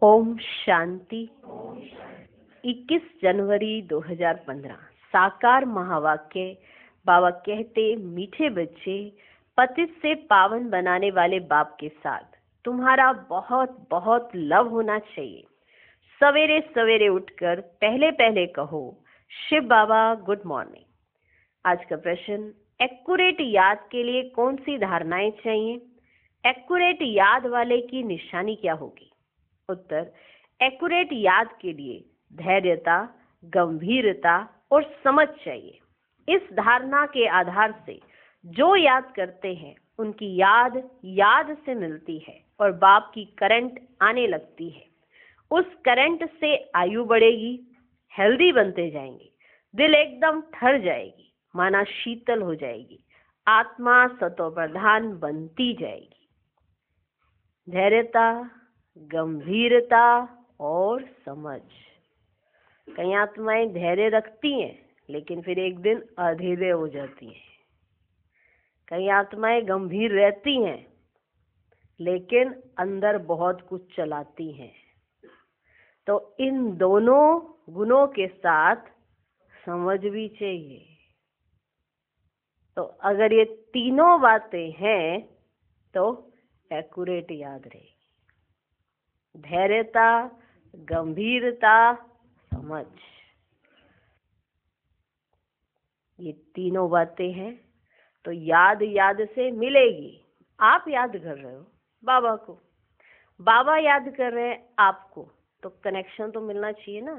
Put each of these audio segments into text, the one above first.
ओम शांति। 21 जनवरी 2015 साकार महावाक्य। बाबा कहते, मीठे बच्चे, पतित से पावन बनाने वाले बाप के साथ तुम्हारा बहुत बहुत लव होना चाहिए। सवेरे सवेरे उठकर पहले पहले कहो, शिव बाबा गुड मॉर्निंग। आज का प्रश्न, एक्यूरेट याद के लिए कौन सी धारणाएं चाहिए? एक्यूरेट याद वाले की निशानी क्या होगी? उत्तर, एक्यूरेट याद के लिए धैर्यता, गंभीरता और समझ चाहिए। इस धारणा के आधार से जो याद करते हैं उनकी याद याद से मिलती है और बाप की करंट आने लगती है। उस करंट से आयु बढ़ेगी, हेल्दी बनते जाएंगे, दिल एकदम ठर जाएगी, माना शीतल हो जाएगी, आत्मा सतो प्रधान बनती जाएगी। धैर्यता, गंभीरता और समझ। कई आत्माएं धैर्य रखती हैं लेकिन फिर एक दिन अधीरे हो जाती हैं। कई आत्माएं गंभीर रहती हैं लेकिन अंदर बहुत कुछ चलाती हैं। तो इन दोनों गुणों के साथ समझ भी चाहिए। तो अगर ये तीनों बातें हैं तो एक्यूरेट याद रहेगी। धैर्यता, गंभीरता, समझ, ये तीनों बातें हैं तो याद याद से मिलेगी। आप याद कर रहे हो बाबा को, बाबा याद कर रहे हैं आपको, तो कनेक्शन तो मिलना चाहिए ना।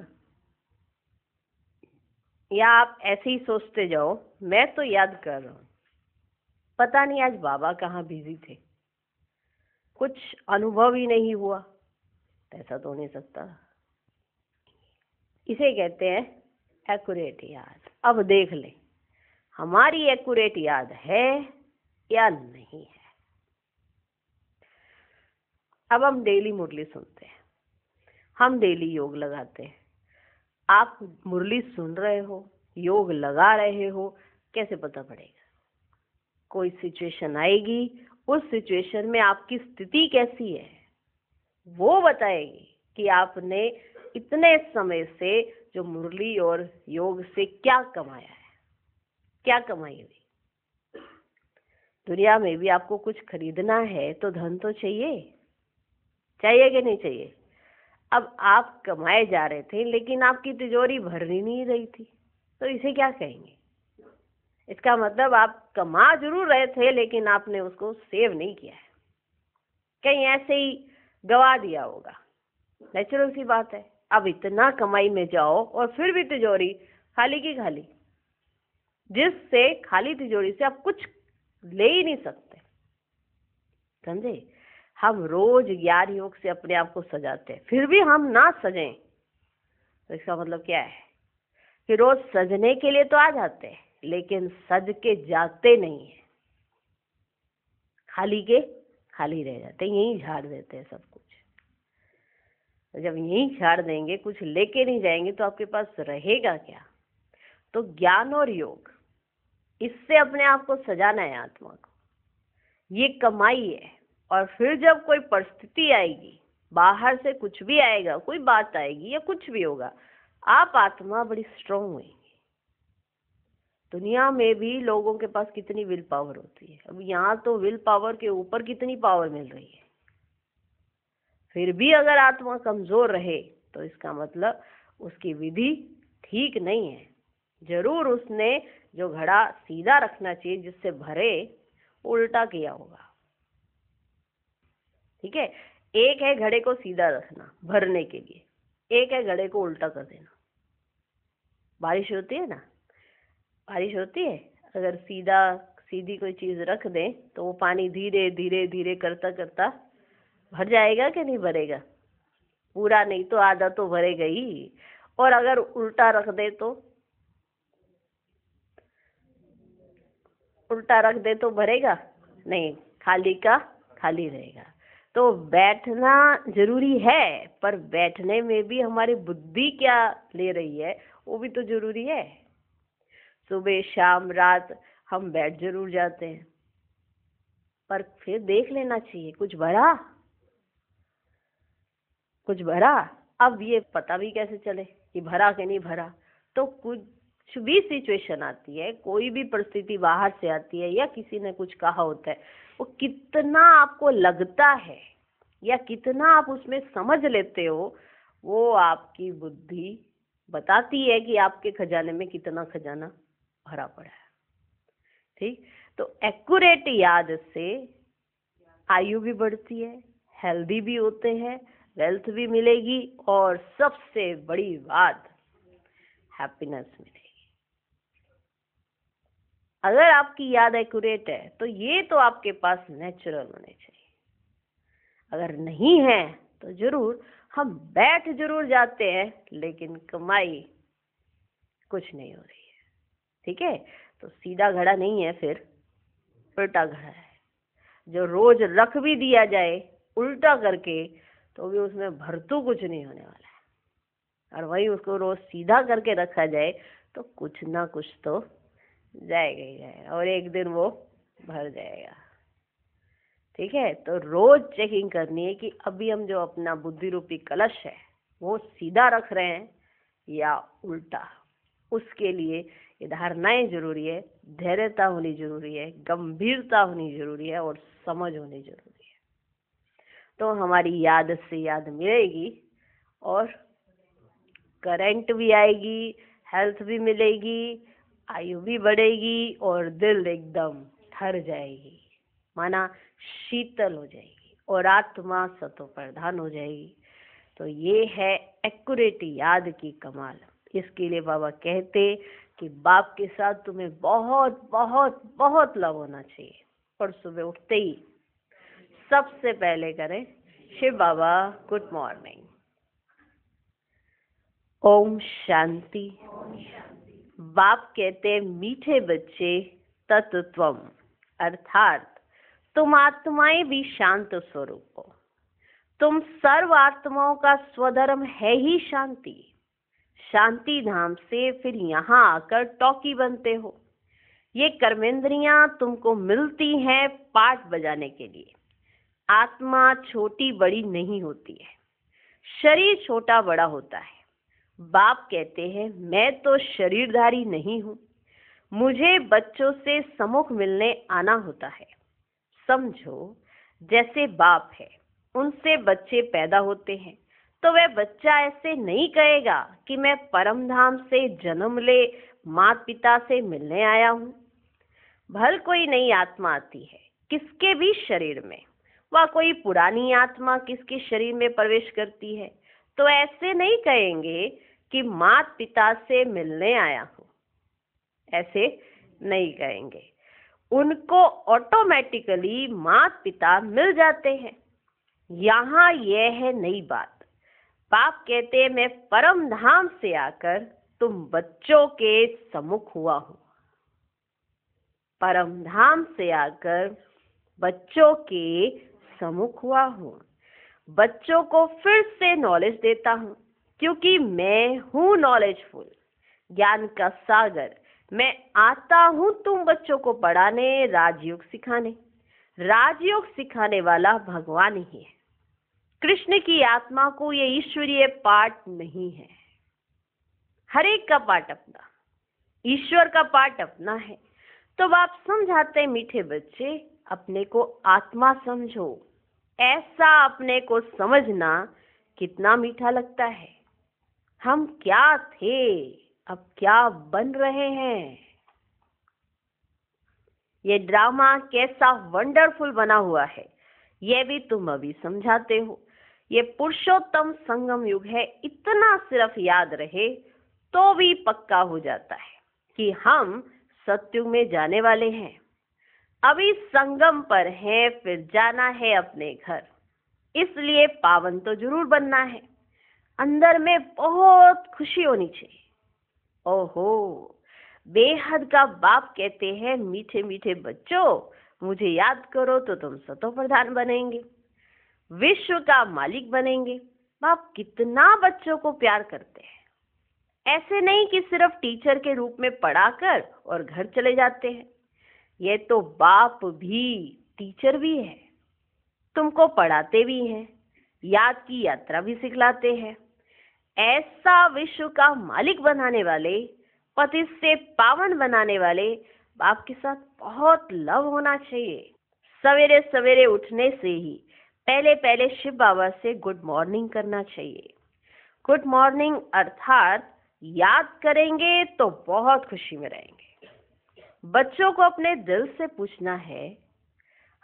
या आप ऐसे ही सोचते जाओ, मैं तो याद कर रहा हूँ, पता नहीं आज बाबा कहाँ बिजी थे, कुछ अनुभव ही नहीं हुआ, ऐसा तो नहीं सकता। इसे कहते हैं एक्यूरेट याद। अब देख ले, हमारी एक्यूरेट याद है या नहीं है। अब हम डेली मुरली सुनते हैं, हम डेली योग लगाते हैं। आप मुरली सुन रहे हो, योग लगा रहे हो, कैसे पता पड़ेगा? कोई सिचुएशन आएगी, उस सिचुएशन में आपकी स्थिति कैसी है वो बताएगी कि आपने इतने समय से जो मुरली और योग से क्या कमाया है, क्या कमाई हुई। दुनिया में भी आपको कुछ खरीदना है तो धन तो चाहिए, चाहिए कि नहीं चाहिए? अब आप कमाए जा रहे थे लेकिन आपकी तिजोरी भर ही नहीं रही थी, तो इसे क्या कहेंगे? इसका मतलब आप कमा जरूर रहे थे लेकिन आपने उसको सेव नहीं किया है, कहीं ऐसे ही गवा दिया होगा। नेचुरल सी बात है। अब इतना कमाई में जाओ और फिर भी तिजोरी खाली की खाली, जिससे खाली तिजोरी से आप कुछ ले ही नहीं सकते। समझे? हम रोज ज्ञान योग से अपने आप को सजाते हैं, फिर भी हम ना सजें तो इसका मतलब क्या है कि रोज सजने के लिए तो आ जाते हैं लेकिन सज के जाते नहीं है, खाली के खाली रह जाते, यहीं झाड़ देते हैं सब कुछ। जब यहीं झाड़ देंगे, कुछ लेके नहीं जाएंगे, तो आपके पास रहेगा क्या? तो ज्ञान और योग, इससे अपने आप को सजाना है, आत्मा को, ये कमाई है। और फिर जब कोई परिस्थिति आएगी, बाहर से कुछ भी आएगा, कोई बात आएगी या कुछ भी होगा, आप आत्मा बड़ी स्ट्रांग हुई। दुनिया में भी लोगों के पास कितनी विल पावर होती है, अब यहाँ तो विल पावर के ऊपर कितनी पावर मिल रही है। फिर भी अगर आत्मा कमजोर रहे तो इसका मतलब उसकी विधि ठीक नहीं है। जरूर उसने जो घड़ा सीधा रखना चाहिए जिससे भरे, उल्टा किया होगा। ठीक है, एक है घड़े को सीधा रखना भरने के लिए, एक है घड़े को उल्टा कर देना। बारिश होती है ना, बारिश होती है, अगर सीधी कोई चीज रख दें तो वो पानी धीरे धीरे धीरे करता करता भर जाएगा कि नहीं भरेगा? पूरा नहीं तो आधा तो भरेगा ही। और अगर उल्टा रख दे तो, उल्टा रख दे तो भरेगा नहीं, खाली का खाली रहेगा। तो बैठना जरूरी है, पर बैठने में भी हमारी बुद्धि क्या ले रही है वो भी तो जरूरी है। सुबह शाम रात हम बैठ जरूर जाते हैं, पर फिर देख लेना चाहिए कुछ बढ़ा। कुछ भरा, अब ये पता भी कैसे चले कि भरा कि नहीं भरा। तो कुछ भी सिचुएशन आती है, कोई भी परिस्थिति बाहर से आती है या किसी ने कुछ कहा होता है, वो कितना आपको लगता है या कितना आप उसमें समझ लेते हो, वो आपकी बुद्धि बताती है कि आपके खजाने में कितना खजाना भरा पड़ा है। ठीक, तो एक्यूरेट याद से आयु भी बढ़ती है, हेल्दी भी होते हैं, वेल्थ भी मिलेगी और सबसे बड़ी बात हैप्पीनेस मिलेगी। अगर आपकी याद एक्यूरेट है तो ये तो आपके पास नेचुरल होने चाहिए। अगर नहीं है तो जरूर हम बैठ जरूर जाते हैं, लेकिन कमाई कुछ नहीं हो रही है। ठीक है, तो सीधा घड़ा नहीं है, फिर उल्टा घड़ा है। जो रोज रख भी दिया जाए उल्टा करके तो भी उसमें भरतू कुछ नहीं होने वाला है, और वही उसको रोज सीधा करके रखा जाए तो कुछ ना कुछ तो जाएगा ही जाएगा, और एक दिन वो भर जाएगा। ठीक है, तो रोज चेकिंग करनी है कि अभी हम जो अपना बुद्धि रूपी कलश है वो सीधा रख रहे हैं या उल्टा। उसके लिए ये धारणाएं जरूरी है, धैर्यता होनी जरूरी है, गंभीरता होनी जरूरी है और समझ होनी जरूरी है। तो हमारी याद से याद मिलेगी और करंट भी आएगी, हेल्थ भी मिलेगी, आयु भी बढ़ेगी और दिल एकदम ठर जाएगी, माना शीतल हो जाएगी और आत्मा सतो प्रधान हो जाएगी। तो ये है एक्यूरेट याद की कमाल। इसके लिए बाबा कहते कि बाप के साथ तुम्हें बहुत बहुत बहुत लव होना चाहिए, और सुबह उठते ही सबसे पहले करें शिव बाबा गुड मॉर्निंग, ओम शांति। बाप कहते मीठे बच्चे तत्वम, अर्थात तुम आत्माएं भी शांत स्वरूप हो। तुम सर्व आत्माओं का स्वधर्म है ही शांति। शांति धाम से फिर यहाँ आकर टॉकी बनते हो। ये कर्मेंद्रियां तुमको मिलती हैं पाठ बजाने के लिए। आत्मा छोटी बड़ी नहीं होती है, शरीर छोटा बड़ा होता है। बाप कहते हैं मैं तो शरीरधारी नहीं हूँ, मुझे बच्चों से सम्मुख मिलने आना होता है। समझो जैसे बाप है, उनसे बच्चे पैदा होते हैं, तो वह बच्चा ऐसे नहीं कहेगा कि मैं परम धाम से जन्म ले माता पिता से मिलने आया हूँ। भल कोई नई आत्मा आती है किसके भी शरीर में, वह कोई पुरानी आत्मा किसके शरीर में प्रवेश करती है, तो ऐसे नहीं कहेंगे कि माता पिता से मिलने आया हूँ, ऐसे नहीं कहेंगे। उनको ऑटोमेटिकली माता पिता मिल जाते हैं। यहाँ यह है नई बात। बाप कहते हैं मैं परम धाम से आकर तुम बच्चों के सम्मुख हुआ हूँ। परम धाम से आकर बच्चों के सम्मुख हुआ हूँ। बच्चों को फिर से नॉलेज देता हूँ, क्योंकि मैं हूँ नॉलेजफुल, ज्ञान का सागर। मैं आता हूँ तुम बच्चों को पढ़ाने, राजयोग सिखाने। राजयोग सिखाने वाला भगवान ही है। कृष्ण की आत्मा को ये ईश्वरीय पाठ नहीं है। हर एक का पाठ अपना, ईश्वर का पाठ अपना है। तो आप समझाते हैं मीठे बच्चे, अपने को आत्मा समझो। ऐसा अपने को समझना कितना मीठा लगता है। हम क्या थे, अब क्या बन रहे हैं। ये ड्रामा कैसा वंडरफुल बना हुआ है, यह भी तुम अभी समझाते हो। ये पुरुषोत्तम संगम युग है, इतना सिर्फ याद रहे तो भी पक्का हो जाता है कि हम सत्युग में जाने वाले हैं। अभी संगम पर है, फिर जाना है अपने घर, इसलिए पावन तो जरूर बनना है। अंदर में बहुत खुशी होनी चाहिए। ओहो, बेहद का बाप कहते हैं मीठे मीठे बच्चों, मुझे याद करो तो तुम सतो प्रधान बनेंगे, विश्व का मालिक बनेंगे। बाप कितना बच्चों को प्यार करते हैं। ऐसे नहीं कि सिर्फ टीचर के रूप में पढ़ाकर और घर चले जाते हैं। ये तो बाप भी टीचर भी है, तुमको पढ़ाते भी हैं, याद की यात्रा भी सिखलाते हैं। ऐसा विश्व का मालिक बनाने वाले, पतित से पावन बनाने वाले बाप के साथ बहुत लव होना चाहिए। सवेरे सवेरे उठने से ही पहले पहले शिव बाबा से गुड मॉर्निंग करना चाहिए। गुड मॉर्निंग अर्थात याद करेंगे तो बहुत खुशी में रहेंगे। बच्चों को अपने दिल से पूछना है,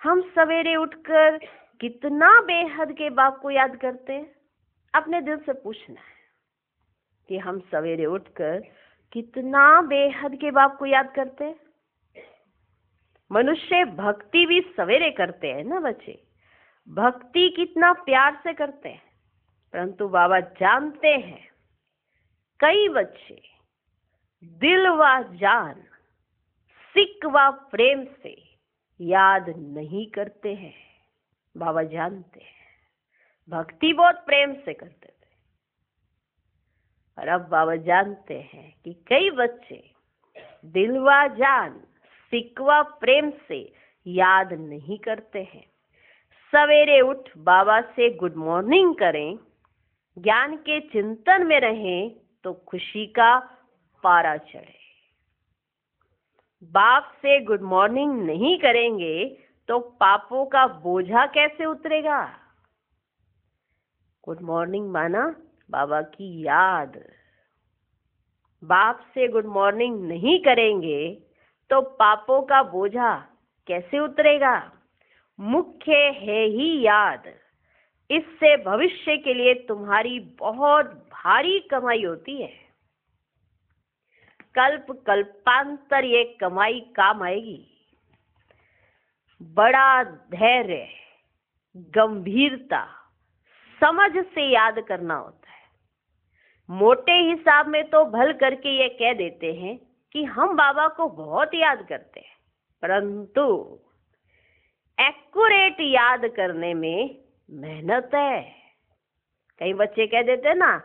हम सवेरे उठकर कितना बेहद के बाप को याद करते हैं। अपने दिल से पूछना है कि हम सवेरे उठकर कितना बेहद के बाप को याद करते हैं। मनुष्य भक्ति भी सवेरे करते हैं ना बच्चे, भक्ति कितना प्यार से करते हैं, परंतु बाबा जानते हैं कई बच्चे दिल व जान, सिक व प्रेम से याद नहीं करते हैं। बाबा जानते हैं भक्ति बहुत प्रेम से करते थे, और अब बाबा जानते हैं कि कई बच्चे दिल व जान, सिक व प्रेम से याद नहीं करते हैं। सवेरे उठ बाबा से गुड मॉर्निंग करें, ज्ञान के चिंतन में रहें तो खुशी का पारा चढ़े। बाप से गुड मॉर्निंग नहीं करेंगे तो पापों का बोझा कैसे उतरेगा। गुड मॉर्निंग माना बाबा की याद। बाप से गुड मॉर्निंग नहीं करेंगे तो पापों का बोझा कैसे उतरेगा। मुख्य है ही याद, इससे भविष्य के लिए तुम्हारी बहुत भारी कमाई होती है। कल्प कल्पांतर ये कमाई काम आएगी। बड़ा धैर्य, गंभीरता, समझ से याद करना होता है। मोटे हिसाब में तो भल करके ये कह देते हैं कि हम बाबा को बहुत याद करते हैं, परंतु एक्यूरेट याद करने में मेहनत है। कई बच्चे कह देते हैं ना,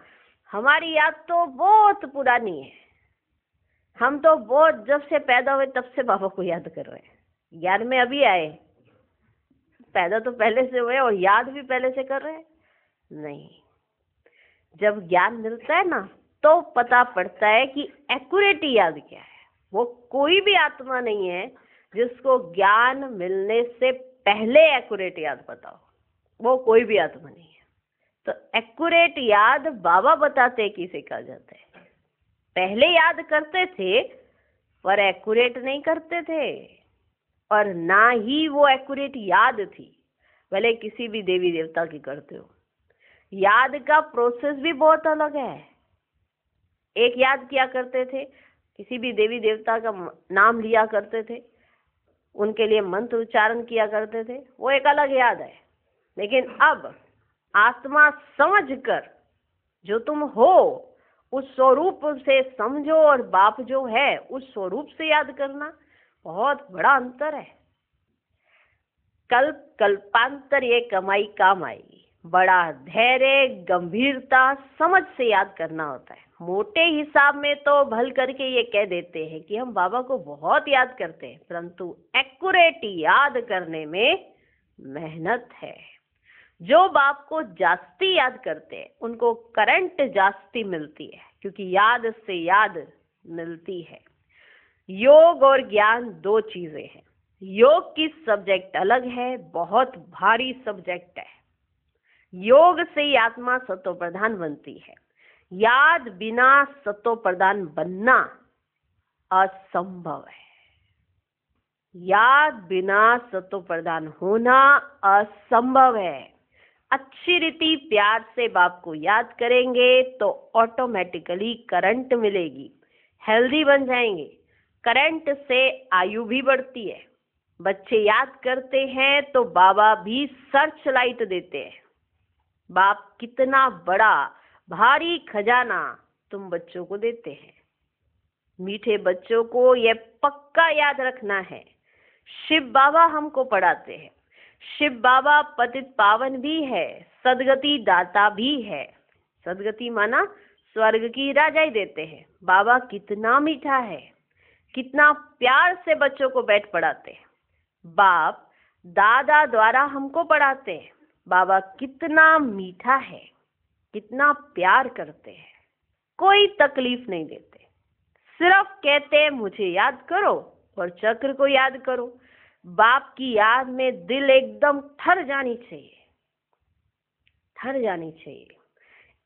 हमारी याद तो बहुत पुरानी है, हम तो बहुत जब से पैदा हुए तब से बाबा को याद कर रहे हैं। ज्ञान में अभी आए, पैदा तो पहले से हुए और याद भी पहले से कर रहे हैं। नहीं, जब ज्ञान मिलता है ना तो पता पड़ता है कि एक्यूरेट याद क्या है। वो कोई भी आत्मा नहीं है जिसको ज्ञान मिलने से पहले एक्यूरेट याद पता हो, वो कोई भी आत्मा नहीं है। तो एक्यूरेट याद बाबा बताते हैं किसे कहा जाता है। पहले याद करते थे पर एक्यूरेट नहीं करते थे, और ना ही वो एक्यूरेट याद थी, भले किसी भी देवी देवता की करते हो। याद का प्रोसेस भी बहुत अलग है। एक याद किया करते थे, किसी भी देवी देवता का नाम लिया करते थे, उनके लिए मंत्र उच्चारण किया करते थे, वो एक अलग याद है। लेकिन अब आत्मा समझकर जो तुम हो उस स्वरूप से समझो, और बाप जो है उस स्वरूप से याद करना, बहुत बड़ा अंतर है। कल्प कल्पांतर ये कमाई काम आएगी। बड़ा धैर्य, गंभीरता, समझ से याद करना होता है। मोटे हिसाब में तो भल करके ये कह देते हैं कि हम बाबा को बहुत याद करते हैं, परंतु एक्यूरेट याद करने में मेहनत है। जो बाप को जास्ती याद करते हैं उनको करंट जास्ती मिलती है, क्योंकि याद से याद मिलती है। योग और ज्ञान दो चीजें हैं। योग की सब्जेक्ट अलग है, बहुत भारी सब्जेक्ट है। योग से ही आत्मा सतो प्रधान बनती है। याद बिना सतो प्रधान बनना असंभव है। याद बिना सतो प्रधान होना असंभव है। अच्छी रीति प्यार से बाप को याद करेंगे तो ऑटोमेटिकली करंट मिलेगी, हेल्दी बन जाएंगे। करंट से आयु भी बढ़ती है। बच्चे याद करते हैं तो बाबा भी सर्च लाइट देते हैं। बाप कितना बड़ा भारी खजाना तुम बच्चों को देते हैं। मीठे बच्चों को यह पक्का याद रखना है, शिव बाबा हमको पढ़ाते हैं। शिव बाबा पतित पावन भी है, सदगति दाता भी है। सदगति माना स्वर्ग की राजाई देते हैं। बाबा कितना मीठा है, कितना प्यार से बच्चों को बैठ पढ़ाते हैं। बाप दादा द्वारा हमको पढ़ाते हैं। बाबा कितना मीठा है, कितना प्यार करते हैं, कोई तकलीफ नहीं देते, सिर्फ कहते हैं मुझे याद करो और चक्र को याद करो। बाप की याद में दिल एकदम ठर जानी चाहिए, ठर जानी चाहिए।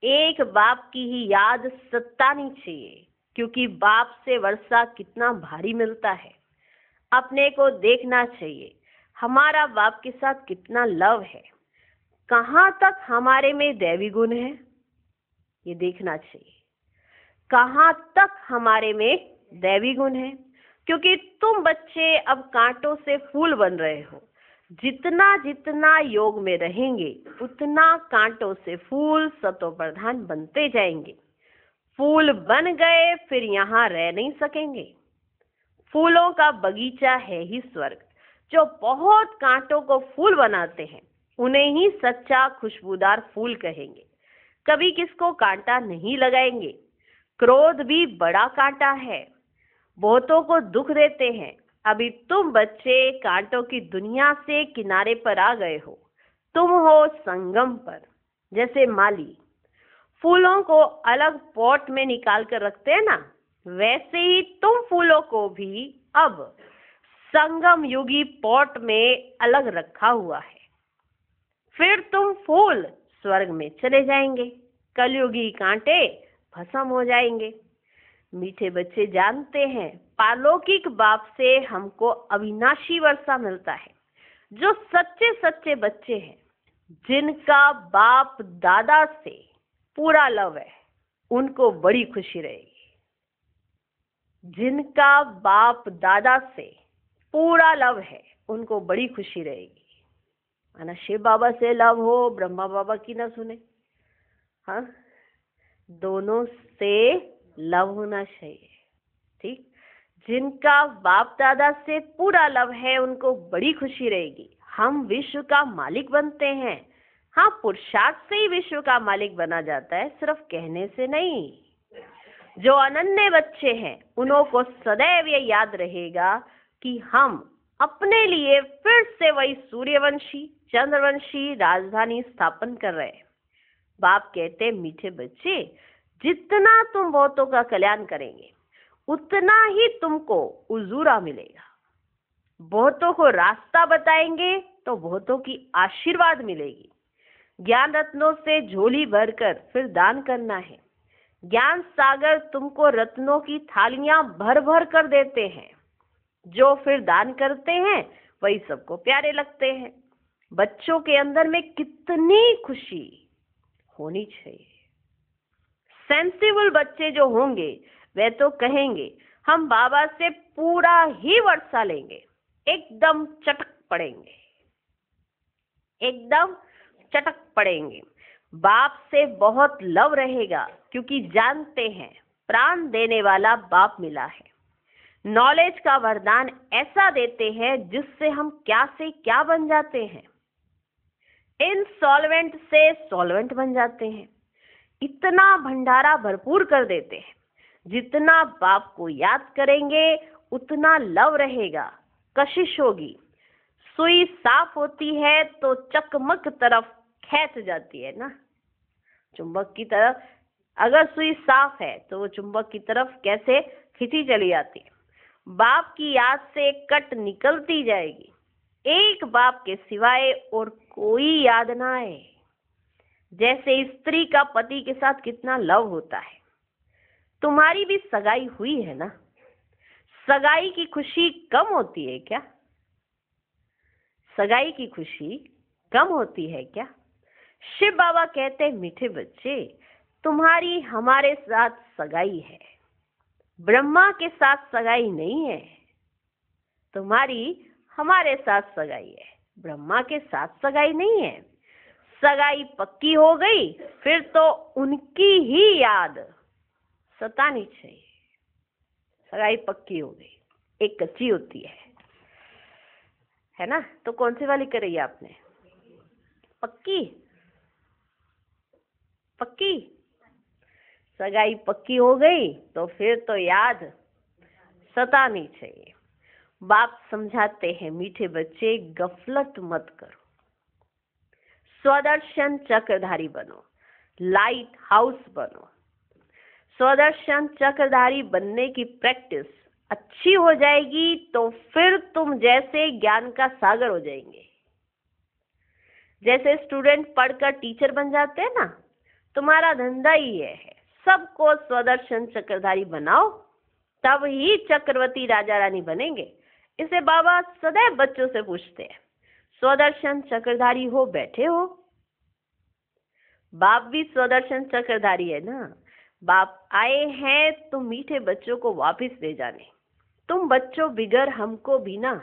एक बाप की ही याद सतानी चाहिए, क्योंकि बाप से वर्षा कितना भारी मिलता है। अपने को देखना चाहिए हमारा बाप के साथ कितना लव है, कहाँ तक हमारे में दैवी गुण है, ये देखना चाहिए। कहाँ तक हमारे में दैवी गुण है, क्योंकि तुम बच्चे अब कांटों से फूल बन रहे हो। जितना जितना योग में रहेंगे उतना कांटों से फूल सतो प्रधान बनते जाएंगे। फूल बन गए फिर यहाँ रह नहीं सकेंगे। फूलों का बगीचा है ही स्वर्ग। जो बहुत कांटों को फूल बनाते हैं उन्हें ही सच्चा खुशबूदार फूल कहेंगे। कभी किसको कांटा नहीं लगाएंगे। क्रोध भी बड़ा कांटा है, बहुतों को दुख देते हैं। अभी तुम बच्चे कांटों की दुनिया से किनारे पर आ गए हो, तुम हो संगम पर। जैसे माली फूलों को अलग पॉट में निकाल कर रखते हैं ना, वैसे ही तुम फूलों को भी अब संगम युगी पॉट में अलग रखा हुआ है। फिर तुम फूल स्वर्ग में चले जाएंगे, कलयुगी कांटे भस्म हो जाएंगे। मीठे बच्चे जानते हैं पारलौकिक बाप से हमको अविनाशी वर्षा मिलता है। जो सच्चे सच्चे बच्चे हैं, जिनका बाप दादा से पूरा लव है, उनको बड़ी खुशी रहेगी। जिनका बाप दादा से पूरा लव है उनको बड़ी खुशी रहेगी। है ना, शिव बाबा से लव हो, ब्रह्मा बाबा की ना सुने। हाँ, दोनों से लव होना चाहिए। ठीक, जिनका बाप दादा से पूरा लव है उनको बड़ी खुशी रहेगी। हम विश्व का मालिक बनते हैं। हाँ, पुरुषार्थ से ही विश्व का मालिक बना जाता है, सिर्फ कहने से नहीं। जो अनन्य बच्चे हैं उन्हों को सदैव ये याद रहेगा कि हम अपने लिए फिर से वही सूर्यवंशी चंद्रवंशी राजधानी स्थापन कर रहे हैं। बाप कहते हैं मीठे बच्चे, जितना तुम बहुतों का कल्याण करेंगे उतना ही तुमको उजूरा मिलेगा। बहुतों को रास्ता बताएंगे तो बहुतों की आशीर्वाद मिलेगी। ज्ञान रत्नों से झोली भरकर फिर दान करना है। ज्ञान सागर तुमको रत्नों की थालियां भर भर कर देते हैं। जो फिर दान करते हैं वही सबको प्यारे लगते हैं। बच्चों के अंदर में कितनी खुशी होनी चाहिए। सेंसिबल बच्चे जो होंगे वे तो कहेंगे हम बाबा से पूरा ही वर्षा लेंगे, एकदम चटक पड़ेंगे, एकदम चटक पड़ेंगे। बाप से बहुत लव रहेगा, क्योंकि जानते हैं प्राण देने वाला बाप मिला है। नॉलेज का वरदान ऐसा देते हैं जिससे हम क्या से क्या बन जाते हैं। इनसॉल्वेंट से सॉल्वेंट बन जाते हैं। इतना भंडारा भरपूर कर देते हैं। जितना बाप को याद करेंगे उतना लव रहेगा, कशिश होगी। सुई साफ होती है तो चकमक तरफ खींच जाती है ना, चुंबक की तरफ। अगर सुई साफ है तो वो चुंबक की तरफ कैसे खींची चली जाती है। बाप की याद से कट निकलती जाएगी। एक बाप के सिवाय और कोई याद ना आए। जैसे स्त्री का पति के साथ कितना लव होता है। तुम्हारी भी सगाई हुई है ना, सगाई की खुशी कम होती है क्या? सगाई की खुशी कम होती है क्या? शिव बाबा कहते हैं मीठे बच्चे, तुम्हारी हमारे साथ सगाई है, ब्रह्मा के साथ सगाई नहीं है। तुम्हारी हमारे साथ सगाई है, ब्रह्मा के साथ सगाई नहीं है। सगाई पक्की हो गई फिर तो उनकी ही याद सतानी चाहिए। सगाई पक्की हो गई, एक कच्ची होती है ना। तो कौन सी वाली करी आपने? पक्की, पक्की। सगाई पक्की हो गई तो फिर तो याद सतानी चाहिए। बाप समझाते हैं मीठे बच्चे, गफलत मत करो। स्वदर्शन चक्रधारी बनो, लाइट हाउस बनो। स्वदर्शन चक्रधारी बनने की प्रैक्टिस अच्छी हो जाएगी तो फिर तुम जैसे ज्ञान का सागर हो जाएंगे। जैसे स्टूडेंट पढ़कर टीचर बन जाते हैं ना, तुम्हारा धंधा ही ये है, सबको स्वदर्शन चक्रधारी बनाओ, तब ही चक्रवर्ती राजा रानी बनेंगे। इसे बाबा सदैव बच्चों से पूछते हैं, स्वदर्शन चक्रधारी हो बैठे हो? बाप भी स्वदर्शन चक्रधारी है ना। बाप आए हैं तो मीठे बच्चों को वापस ले जाने। तुम बच्चों बिगर हमको भी ना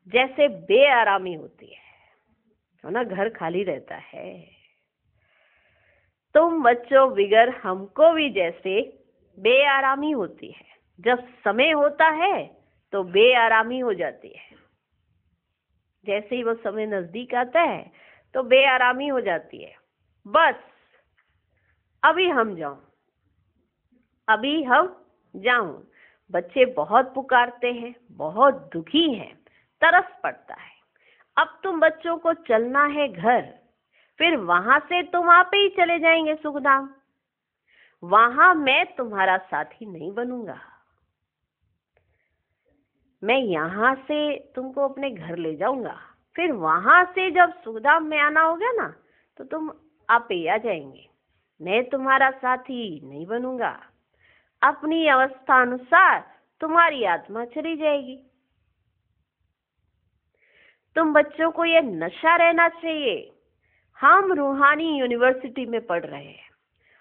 जैसे बेआरामी होती है ना, घर खाली रहता है। तुम बच्चों बिगर हमको भी जैसे बेआरामी होती है। जब समय होता है तो बेआरामी हो जाती है। जैसे ही वो समय नजदीक आता है तो बेआरामी हो जाती है। बस अभी हम जाऊं, अभी हम जाऊं। बच्चे बहुत पुकारते हैं, बहुत दुखी हैं, तरस पड़ता है। अब तुम बच्चों को चलना है घर, फिर वहां से तुम आप ही चले जाएंगे सुखधाम। वहां मैं तुम्हारा साथी नहीं बनूंगा। मैं यहाँ से तुमको अपने घर ले जाऊंगा, फिर वहां से जब सुखधाम में आना होगा ना तो तुम आप ही आ जाएंगे। मैं तुम्हारा साथी नहीं बनूंगा। अपनी अवस्था अनुसार तुम्हारी आत्मा चली जाएगी। तुम बच्चों को ये नशा रहना चाहिए, हम रूहानी यूनिवर्सिटी में पढ़ रहे हैं,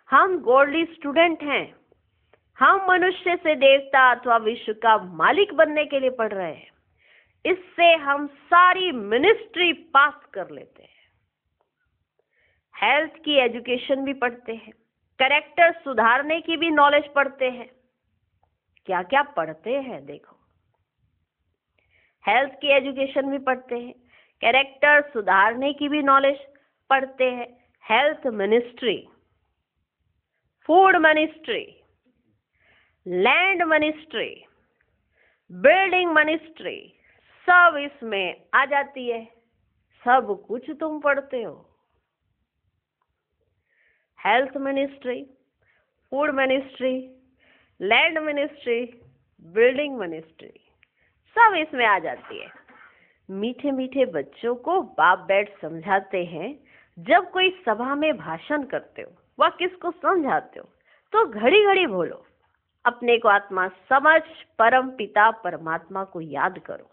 हम गोल्डी स्टूडेंट हैं, हम मनुष्य से देवता अथवा विश्व का मालिक बनने के लिए पढ़ रहे हैं। इससे हम सारी मिनिस्ट्री पास कर लेते हैं। हेल्थ की एजुकेशन भी पढ़ते हैं, कैरेक्टर सुधारने की भी नॉलेज पढ़ते हैं। क्या क्या पढ़ते हैं देखो, हेल्थ की एजुकेशन भी पढ़ते हैं, कैरेक्टर सुधारने की भी नॉलेज पढ़ते हैं, health ministry, food ministry, land ministry, building ministry, सब इसमें आ जाती है। सब कुछ तुम पढ़ते हो। Health ministry, food ministry, land ministry, building ministry, सब इसमें आ जाती है। मीठे मीठे बच्चों को बाप बैठ समझाते हैं। जब कोई सभा में भाषण करते हो वह किसको समझाते हो तो घड़ी घड़ी बोलो, अपने को आत्मा समझ परम पिता परमात्मा को याद करो।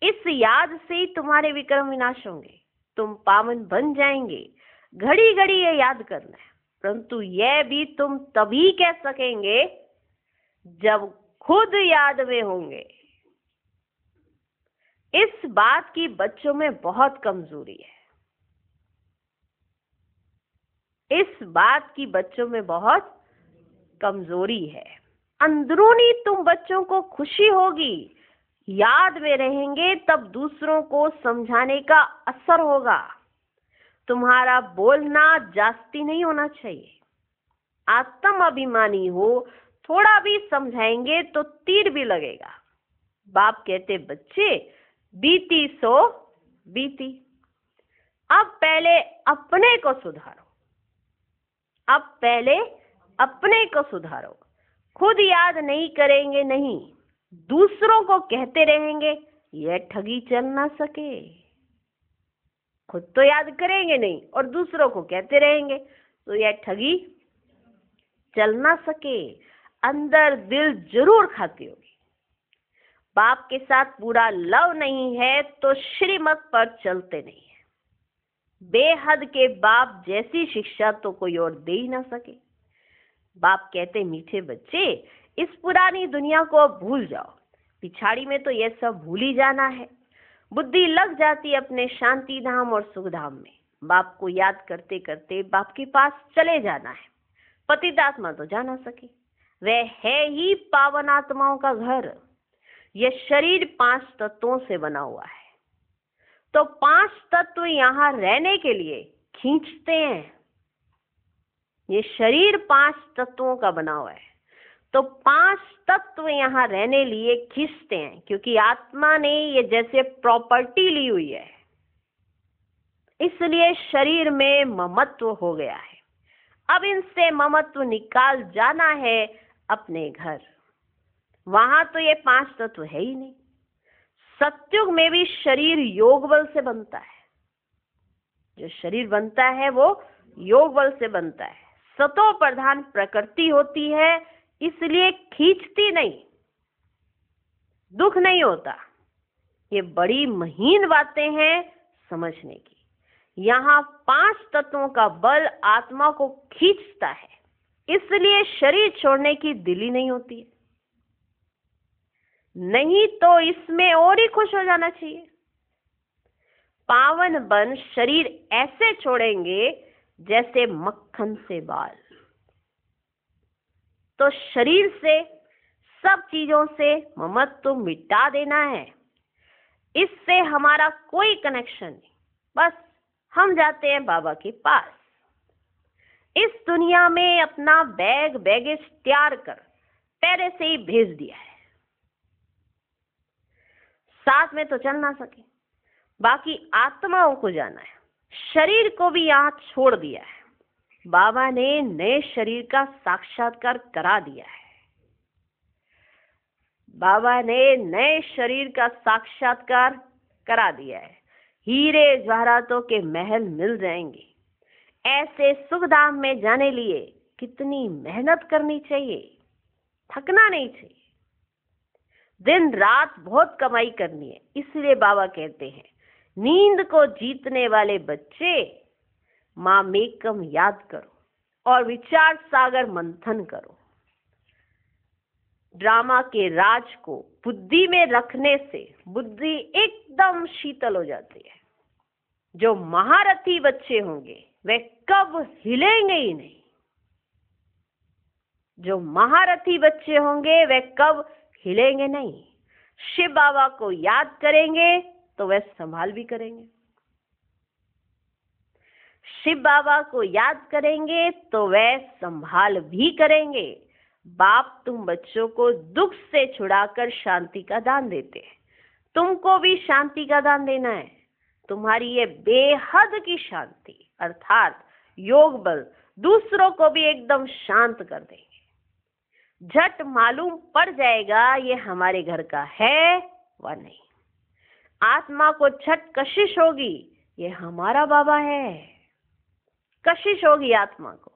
इस याद से ही तुम्हारे विक्रम विनाश होंगे, तुम पावन बन जाएंगे। घड़ी घड़ी ये याद करना है, परंतु यह भी तुम तभी कह सकेंगे जब खुद याद में होंगे। इस बात की बच्चों में बहुत कमजोरी है, इस बात की बच्चों में बहुत कमजोरी है। अंदरूनी तुम बच्चों को खुशी होगी, याद में रहेंगे तब दूसरों को समझाने का असर होगा। तुम्हारा बोलना जास्ती नहीं होना चाहिए। आत्म अभिमानी हो, थोड़ा भी समझाएंगे तो तीर भी लगेगा। बाप कहते बच्चे बीती सो बीती, अब पहले अपने को सुधारो, अब पहले अपने को सुधारो। खुद याद नहीं करेंगे नहीं, दूसरों को कहते रहेंगे यह ठगी चल ना सके। खुद तो याद करेंगे नहीं और दूसरों को कहते रहेंगे तो यह ठगी चल ना सके। अंदर दिल जरूर खाती होगी। बाप के साथ पूरा लव नहीं है तो श्रीमत पर चलते नहीं है। बेहद के बाप जैसी शिक्षा तो कोई और दे ही ना सके। बाप कहते मीठे बच्चे इस पुरानी दुनिया को अब भूल जाओ, पिछाड़ी में तो यह सब भूल ही जाना है। बुद्धि लग जाती अपने शांति धाम और सुख धाम में। बाप को याद करते करते बाप के पास चले जाना है। पतितात्मा तो जा ना सके, वह है ही पावन आत्माओं का घर। यह शरीर 5 तत्वों से बना हुआ है, तो 5 तत्व यहाँ रहने के लिए खींचते हैं। ये शरीर 5 तत्वों का बना हुआ है, तो 5 तत्व यहाँ रहने लिए खींचते हैं, क्योंकि आत्मा ने ये जैसे प्रॉपर्टी ली हुई है। इसलिए शरीर में ममत्व हो गया है। अब इनसे ममत्व निकाल जाना है अपने घर। वहां तो ये 5 तत्व है ही नहीं। सतयुग में भी शरीर योग बल से बनता है। जो शरीर बनता है वो योग बल से बनता है। सतो प्रधान प्रकृति होती है, इसलिए खींचती नहीं, दुख नहीं होता। ये बड़ी महीन बातें हैं समझने की। यहाँ 5 तत्वों का बल आत्मा को खींचता है, इसलिए शरीर छोड़ने की दिल ही नहीं होती है। नहीं तो इसमें और ही खुश हो जाना चाहिए। पावन बन शरीर ऐसे छोड़ेंगे जैसे मक्खन से बाल। तो शरीर से, सब चीजों से ममत्व मिटा देना है। इससे हमारा कोई कनेक्शन नहीं। बस हम जाते हैं बाबा के पास। इस दुनिया में अपना बैगेज तैयार कर पहले से ही भेज दिया है। साथ में तो चल ना सके, बाकी आत्माओं को जाना है। शरीर को भी यहाँ छोड़ दिया है। बाबा ने नए शरीर का साक्षात्कार करा दिया है। बाबा ने नए शरीर का साक्षात्कार करा दिया है। हीरे जवाहरातों के महल मिल जाएंगे। ऐसे सुखधाम में जाने लिए कितनी मेहनत करनी चाहिए, थकना नहीं चाहिए। दिन रात बहुत कमाई करनी है। इसलिए बाबा कहते हैं, नींद को जीतने वाले बच्चे माँ मेकम याद करो और विचार सागर मंथन करो। ड्रामा के राज को बुद्धि में रखने से बुद्धि एकदम शीतल हो जाती है। जो महारथी बच्चे होंगे वे कब हिलेंगे ही नहीं। जो महारथी बच्चे होंगे वे कब हिलेंगे नहीं। शिव बाबा को याद करेंगे तो वे संभाल भी करेंगे। शिव बाबा को याद करेंगे तो वे संभाल भी करेंगे। बाप तुम बच्चों को दुख से छुड़ाकर शांति का दान देते हैं। तुमको भी शांति का दान देना है। तुम्हारी ये बेहद की शांति अर्थात योग बल दूसरों को भी एकदम शांत कर देंगे। झट मालूम पड़ जाएगा ये हमारे घर का है व नहीं। आत्मा को झट कशिश होगी ये हमारा बाबा है। कशिश होगी आत्मा को,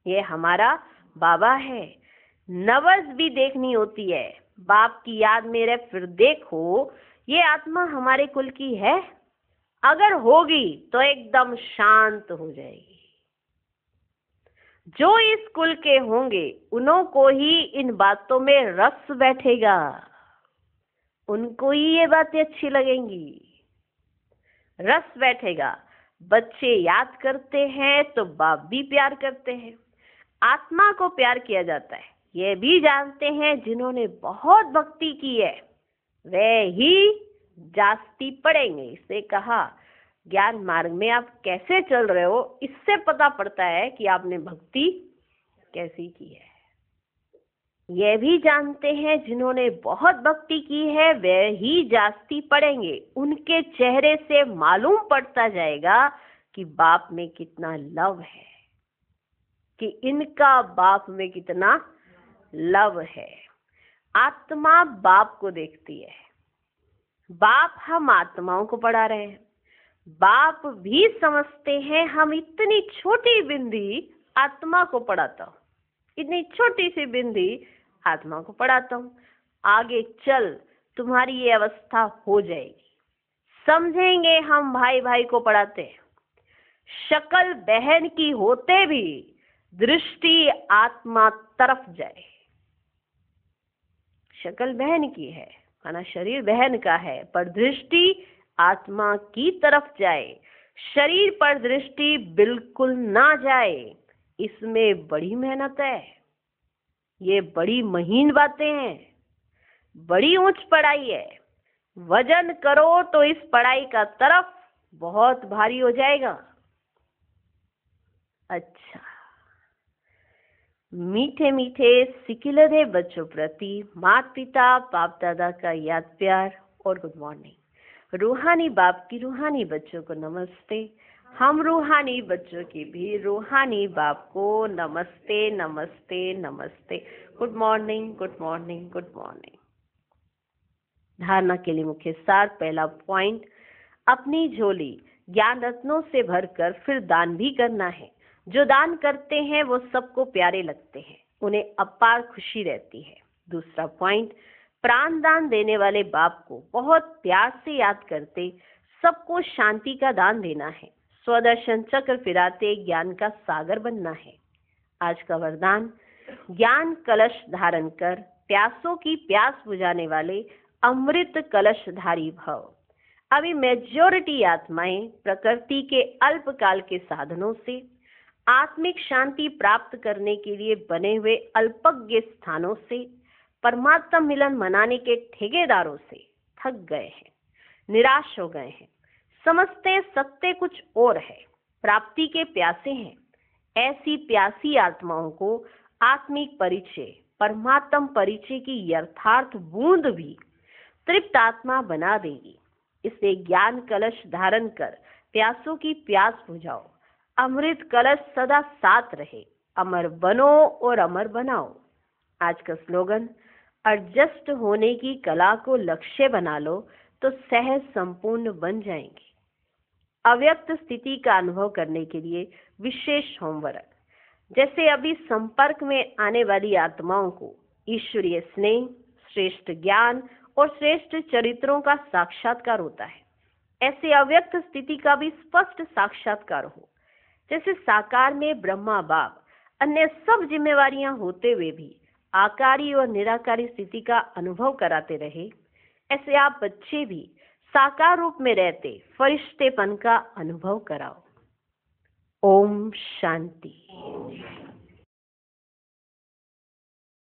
ये हमारा बाबा है। नवज भी देखनी होती है। बाप की याद में रह फिर देखो ये आत्मा हमारे कुल की है। अगर होगी तो एकदम शांत हो जाएगी। जो इस कुल के होंगे उन्हों को ही इन बातों में रस बैठेगा। उनको ही ये बातें अच्छी लगेंगी, रस बैठेगा। बच्चे याद करते हैं तो बाप भी प्यार करते हैं। आत्मा को प्यार किया जाता है। ये भी जानते हैं जिन्होंने बहुत भक्ति की है वे ही जास्ती पड़ेंगे। इसे कहा ज्ञान मार्ग में आप कैसे चल रहे हो, इससे पता पड़ता है कि आपने भक्ति कैसी की है। ये भी जानते हैं जिन्होंने बहुत भक्ति की है वे ही जास्ती पड़ेंगे। उनके चेहरे से मालूम पड़ता जाएगा कि बाप में कितना लव है, कि इनका बाप में कितना लव है। आत्मा बाप को देखती है। बाप हम आत्माओं को पढ़ा रहे हैं। बाप भी समझते हैं हम इतनी छोटी बिंदी आत्मा को पढ़ाता हूँ, इतनी छोटी सी बिंदी आत्मा को पढ़ाता हूँ। आगे चल तुम्हारी ये अवस्था हो जाएगी। समझेंगे हम भाई भाई को पढ़ाते हैं। शक्ल बहन की होते भी दृष्टि आत्मा तरफ जाए। शक्ल बहन की है, माना शरीर बहन का है, पर दृष्टि आत्मा की तरफ जाए। शरीर पर दृष्टि बिल्कुल ना जाए। इसमें बड़ी मेहनत है। ये बड़ी महीन बातें हैं, बड़ी ऊंच पढ़ाई है। वजन करो तो इस पढ़ाई का तरफ बहुत भारी हो जाएगा। अच्छा, मीठे मीठे सिकिलरे बच्चों प्रति माता पिता बाप दादा का याद प्यार और गुड मॉर्निंग। रूहानी बाप की रूहानी बच्चों को नमस्ते। हम रूहानी बच्चों की भी रूहानी बाप को नमस्ते नमस्ते नमस्ते। Good morning, good morning, good morning. धारणा के लिए मुख्य सार। पहला पॉइंट, अपनी झोली ज्ञान रत्नों से भरकर फिर दान भी करना है। जो दान करते हैं वो सबको प्यारे लगते हैं, उन्हें अपार खुशी रहती है। दूसरा पॉइंट, प्राण दान देने वाले बाप को बहुत प्यार से याद करते सबको शांति का दान देना है। स्वदर्शन चक्र फिराते ज्ञान का सागर बनना है। आज का वरदान, ज्ञान कलश धारण कर प्यासों की प्यास बुझाने वाले अमृत कलशधारी भव। अभी मेजॉरिटी आत्माएं प्रकृति के अल्पकाल के साधनों से आत्मिक शांति प्राप्त करने के लिए बने हुए अल्पज्ञ स्थानों से परमात्मा मिलन मनाने के ठेकेदारों से थक गए हैं, निराश हो गए हैं, समझते सत्य कुछ और है, प्राप्ति के प्यासे हैं। ऐसी प्यासी आत्माओं को आत्मिक परिचय, परमात्म परिचय की यथार्थ बूंद भी तृप्त आत्मा बना देगी। इसलिए ज्ञान कलश धारण कर प्यासों की प्यास बुझाओ। अमृत कलश सदा साथ रहे। अमर बनो और अमर बनाओ। आज का स्लोगन, एडजस्ट होने की कला को लक्ष्य बना लो तो सहज संपूर्ण बन जाएंगे। अव्यक्त स्थिति का अनुभव करने के लिए विशेष होमवर्क। जैसे अभी संपर्क में आने वाली आत्माओं को ईश्वरीय स्नेह, श्रेष्ठ ज्ञान और श्रेष्ठ चरित्रों का साक्षात्कार होता है, ऐसे अव्यक्त स्थिति का भी स्पष्ट साक्षात्कार हो। जैसे साकार में ब्रह्मा बाप अन्य सब जिम्मेवारियां होते हुए भी आकारी और निराकारी स्थिति का अनुभव कराते रहे, ऐसे आप बच्चे भी साकार रूप में रहते फरिश्तेपन का अनुभव कराओ। ओम शांति।